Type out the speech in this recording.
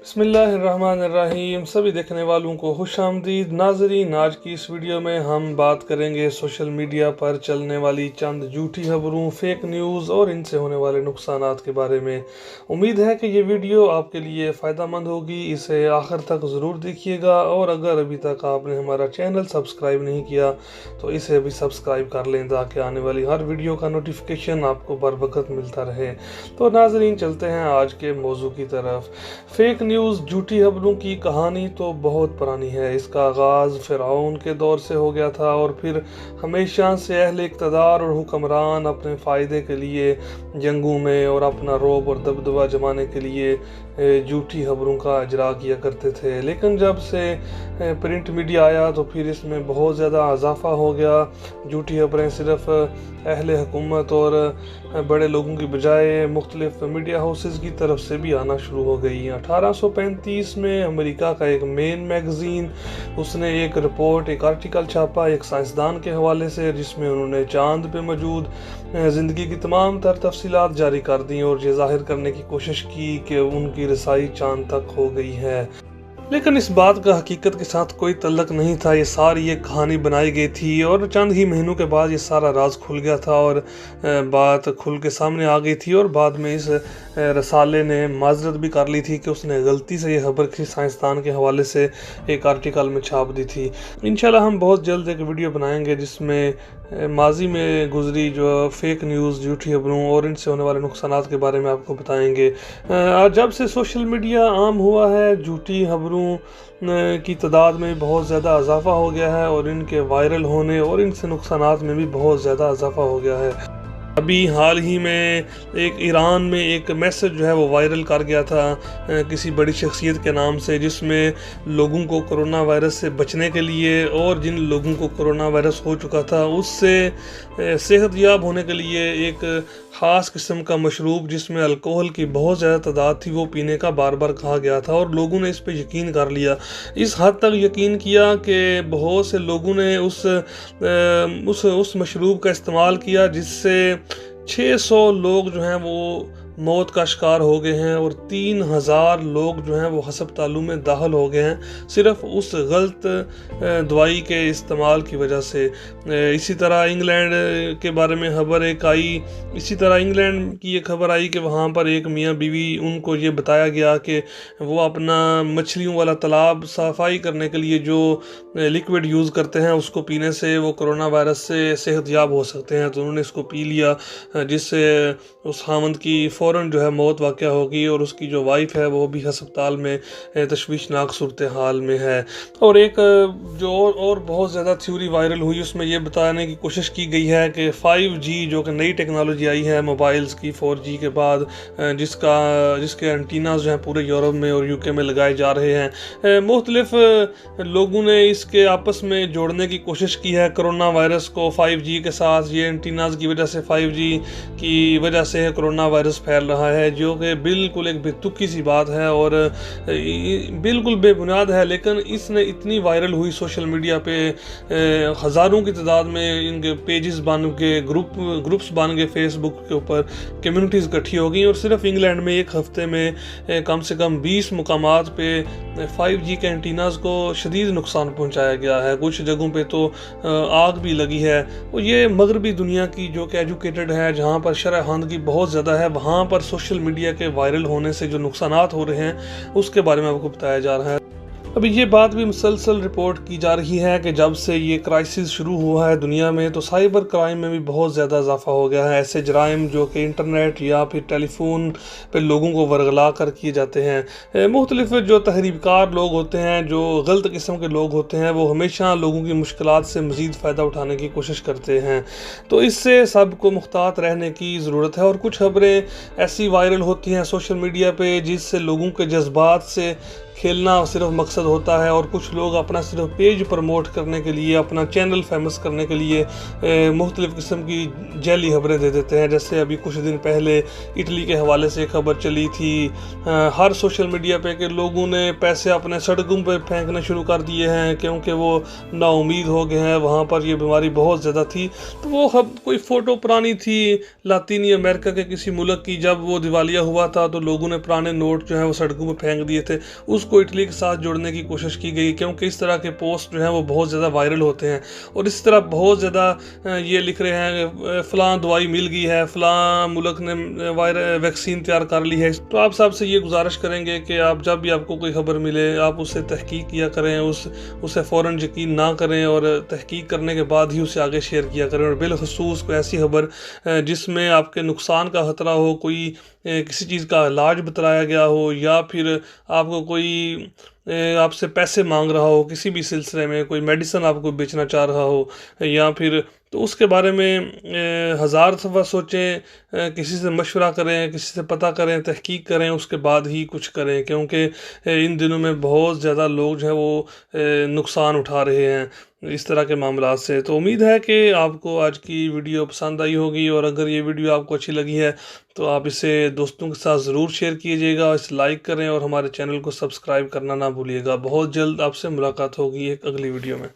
बिस्मिल्लाहिर्रहमानिर्रहीम। सभी देखने वालों को खुश आमदीद। नाजरीन, आज की इस वीडियो में हम बात करेंगे सोशल मीडिया पर चलने वाली चंद झूठी खबरों, फेक न्यूज़ और इनसे होने वाले नुकसानात के बारे में। उम्मीद है कि ये वीडियो आपके लिए फ़ायदेमंद होगी। इसे आखिर तक ज़रूर देखिएगा और अगर अभी तक आपने हमारा चैनल सब्सक्राइब नहीं किया तो इसे भी सब्सक्राइब कर लें ताकि आने वाली हर वीडियो का नोटिफिकेशन आपको बर वक्त मिलता रहे। तो नाजरीन, चलते हैं आज के मौजू की तरफ। फेक न्यूज़, झूठी खबरों की कहानी तो बहुत पुरानी है। इसका आगाज़ फ़िरऔन के दौर से हो गया था और फिर हमेशा से अहले इक़्तिदार और हुक्मरान अपने फ़ायदे के लिए जंगों में और अपना रौब और दबदबा जमाने के लिए झूठी खबरों का इजरा किया करते थे। लेकिन जब से प्रिंट मीडिया आया तो फिर इसमें बहुत ज़्यादा इजाफा हो गया। झूठी खबरें सिर्फ अहले हुकूमत और बड़े लोगों की बजाय मुख्तलिफ मीडिया हाउसेस की तरफ से भी आना शुरू हो गई। 1835 में अमेरिका का एक मेन मैगज़ीन, उसने एक रिपोर्ट, एक आर्टिकल छापा एक साइंसदान के हवाले से, जिसमें उन्होंने चांद पे मौजूद ज़िंदगी की तमाम तर तफसीलात जारी कर दी और ये ज़ाहिर करने की कोशिश की कि उनकी रसाई चांद तक हो गई है। लेकिन इस बात का हकीकत के साथ कोई तल्लक नहीं था। ये सारी एक कहानी बनाई गई थी और चंद ही महीनों के बाद ये सारा राज खुल गया था और बात खुल के सामने आ गई थी। और बाद में इस रसाले ने माजरत भी कर ली थी कि उसने गलती से ये खबर किसी साइंसदान के हवाले से एक आर्टिकल में छाप दी थी। इंशाल्लाह हम बहुत जल्द एक वीडियो बनाएंगे जिसमें माजी में गुजरी जो फेक न्यूज़, झूठी खबरों और इनसे होने वाले नुकसानात के बारे में आपको बताएंगे। जब से सोशल मीडिया आम हुआ है, झूठी खबरों की तादाद में बहुत ज़्यादा इजाफा हो गया है और इनके वायरल होने और इनसे नुकसानात में भी बहुत ज़्यादा इजाफा हो गया है। अभी हाल ही में एक ईरान में एक मैसेज जो है वो वायरल कर गया था किसी बड़ी शख्सियत के नाम से, जिसमें लोगों को कोरोना वायरस से बचने के लिए और जिन लोगों को कोरोना वायरस हो चुका था उससे सेहतयाब होने के लिए एक ख़ास किस्म का मशरूब जिसमें अल्कोहल की बहुत ज़्यादा तादाद थी वो पीने का बार बार कहा गया था और लोगों ने इस पर यकीन कर लिया। इस हद तक यकीन किया कि बहुत से लोगों ने उस मशरूब का इस्तेमाल किया जिससे 600 लोग जो हैं वो मौत का शिकार हो गए हैं और 3000 लोग जो हैं वो हस्पतालों में दाखिल हो गए हैं सिर्फ उस गलत दवाई के इस्तेमाल की वजह से। इसी तरह इंग्लैंड के बारे में खबर एक आई, इसी तरह इंग्लैंड की एक खबर आई कि वहाँ पर एक मियाँ बीवी, उनको ये बताया गया कि वो अपना मछलियों वाला तालाब सफाई करने के लिए जो लिक्विड यूज़ करते हैं उसको पीने से वो कोरोना वायरस से सेहतयाब हो सकते हैं। तो उन्होंने इसको पी लिया जिससे उस खामंद की फ़ौरन जो है मौत वाक़या होगी और उसकी जो वाइफ है वो भी हस्पताल में तशवीशनाक सूरत हाल में है। और एक जो और बहुत ज़्यादा थ्योरी वायरल हुई, उसमें ये बताने की कोशिश की गई है कि 5G जो कि नई टेक्नोलॉजी आई है मोबाइल्स की 4G के बाद, जिसके एंटीनाज जो हैं पूरे यूरोप में और UK में लगाए जा रहे हैं। मुख्तलिफ लोगों ने इसके आपस में जोड़ने की कोशिश की है कोरोना वायरस को 5G के साथ। ये एंटीनाज की वजह से 5G की वजह से कोरोना वायरस फैल रहा है, जो कि बिल्कुल एक बेतुकी सी बात है और बिल्कुल बेबुनियाद है। लेकिन इसने इतनी वायरल हुई सोशल मीडिया पे, हज़ारों की तादाद में इनके पेजेस बन के ग्रुप्स बन गए, फेसबुक के ऊपर कम्युनिटीज़ इकट्ठी हो गई और सिर्फ इंग्लैंड में एक हफ्ते में कम से कम 20 मुकामात पे 5G के एंटीनाज को शदीद नुकसान पहुंचाया गया है। कुछ जगहों पे तो आग भी लगी है। और ये मगरबी दुनिया की जो कि एजुकेटेड है, जहाँ पर शरह ख़वानदगी बहुत ज़्यादा है, वहाँ पर सोशल मीडिया के वायरल होने से जो नुकसानात हो रहे हैं उसके बारे में आपको बताया जा रहा है। अभी ये बात भी मुसलसल रिपोर्ट की जा रही है कि जब से ये क्राइसिस शुरू हुआ है दुनिया में तो साइबर क्राइम में भी बहुत ज़्यादा इजाफा हो गया है। ऐसे जराइम जो कि इंटरनेट या फिर टेलीफोन पे लोगों को वर्गला कर किए जाते हैं। मुख्तलिफ जो तहरीरकार लोग होते हैं, जो गलत किस्म के लोग होते हैं, वो हमेशा लोगों की मुश्किलात से मज़ीद फ़ायदा उठाने की कोशिश करते हैं। तो इससे सबको मुख्तात रहने की ज़रूरत है। और कुछ खबरें ऐसी वायरल होती हैं सोशल मीडिया पर जिससे लोगों के जज्बात से کھیلنا صرف مقصد ہوتا ہے، اور کچھ لوگ اپنا صرف پیج پروموٹ کرنے کے لیے، اپنا چینل فیمس کرنے کے لیے مختلف قسم کی جعلی خبریں دے دیتے ہیں. جیسے ابھی کچھ دن پہلے اٹلی کے حوالے سے خبر چلی تھی ہر سوشل میڈیا پہ کہ لوگوں نے پیسے اپنے سڑکوں پہ پھینکنا شروع کر دیے ہیں کیونکہ وہ نا امید ہو گئے ہیں. وہاں پر یہ بیماری بہت زیادہ تھی. تو وہ کوئی فوٹو پرانی تھی لاطینی امریکہ کے کسی ملک کی، جب وہ دیوالیہ ہوا تھا تو لوگوں نے پرانے نوٹ جو ہیں وہ سڑکوں پہ پھینک دیے تھے. اس کو اٹلی کے ساتھ جوڑنے کی کوشش کی گئی کیونکہ اس طرح کے پوسٹ جو ہیں وہ بہت زیادہ وائرل ہوتے ہیں، اور اس طرح بہت زیادہ یہ لکھ رہے ہیں کہ فلاں دوائی مل گئی ہے، فلاں ملک نے ویکسین تیار کر لی ہے. تو آپ صاحب سے یہ گزارش کریں گے کہ آپ جب بھی آپ کو کوئی خبر ملے آپ اسے تحقیق کیا کریں، اسے فوراً یقین نہ کریں، اور تحقیق کرنے کے بعد ہی اسے آگے شیئر کیا کریں. اور بالخصوص کوئی ایسی خبر جس میں آپ کے نقصان کا خطرہ ہو، کوئی کسی چیز کا علاج بتلایا گیا ہو، یا پھر آپ کو کوئی آپ سے پیسے مانگ رہا ہو کسی بھی سلسلے میں، کوئی میڈیسن آپ کو بیچنا چاہ رہا ہو، یا پھر تو اس کے بارے میں ہزار دفعہ سوچیں، کسی سے مشورہ کریں، کسی سے پتہ کریں، تحقیق کریں، اس کے بعد ہی کچھ کریں. کیونکہ ان دنوں میں بہت زیادہ لوگ جو ہیں وہ نقصان اٹھا رہے ہیں اس طرح کے معاملات سے. تو امید ہے کہ آپ کو آج کی ویڈیو پسند آئی ہوگی، اور اگر یہ ویڈیو آپ کو اچھی لگی ہے تو آپ اسے دوستوں کے ساتھ ضرور شیئر کیجیے گا، اسے لائک کریں، اور ہمارے چینل کو سبسکرائب کرنا نہ بھولیے گا. بہت جلد آپ سے ملاقات ہوگی ایک اگلی ویڈیو میں.